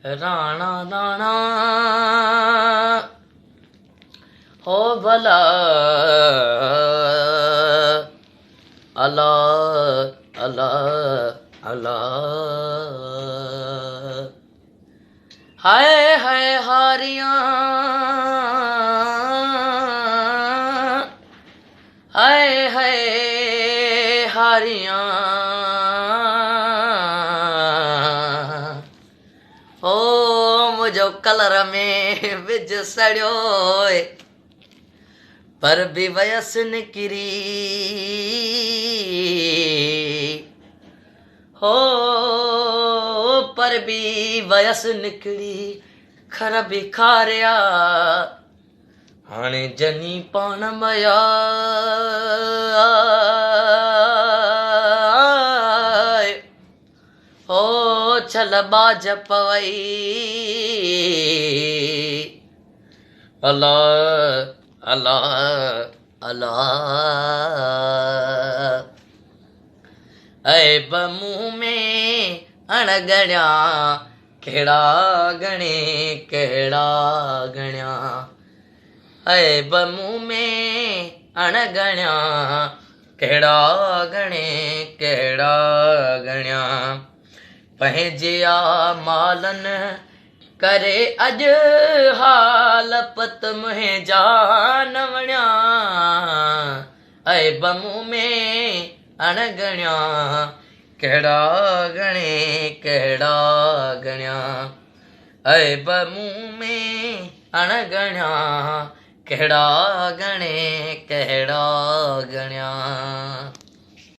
राणा राणा हो भला अल्लाह अल्लाह अल्लाह। हाय हाय हारियां हाय हाय हारियां ओ मुझो कलर में विझ सड़ियो पर भी वयस निकिरी हो पर भी वयस निकरी खर बिखारिया हाणे जनी पान मया हो छल बाज पवई अल्लाह अल्लाह अल्लाह। ऐब मुंह में अणगणिया कहिड़ा गणे कहिड़ा गणिया ऐब मुंह में अणगणिया कहिड़ा गणे कहिड़ा गणिया पंहिंजे मालन करे अॼु हाल पत मुंहिंजा न वणिया ऐब मुंह में अणगणिया कहिड़ा गणे कहिड़ा गणिया ऐब मुंह में अणगणिया कहिड़ा गणे कहिड़ा गणिया।